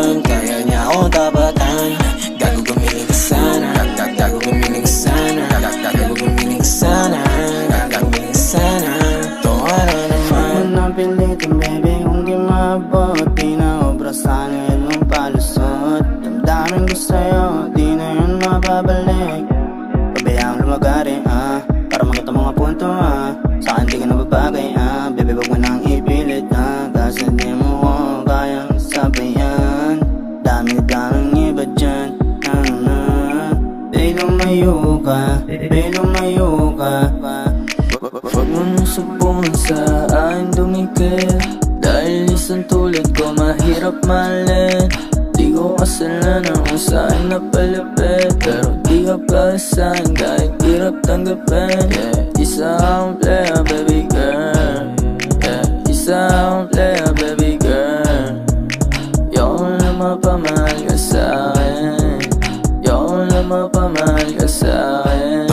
naman, kaya niya akong tapatan. Gago gumiling ka sana, gago gumiling ka sana, gago gumiling ka sana, gago gumiling ka sana. Tunga na naman. Huwag mo nang pilitin baby kung di maabot. Di na obra sana yun mong palusot. Damdamin ko sa'yo, di na yun mababalik. Pabayaan lumagari para makita mga punto Saan di ka nababagay Baby wag mo nang ipilit kasi di mo ko kayang sabayan. Dami-daming iba dyan Baby lumayo ka, baby lumayo ka. Huwag mo nang subukan sa akin dumikit, dahil isang tulad ko mahirap mahalin. Di ko kasalanan kung saan napalapit, pero di ka para sa'kin kahit hirap tanggapin. Isa akong player baby girl, isa akong player baby girl. Yoko na mapamahal ka sa'kin, yoko na mapamahal ka sa'kin.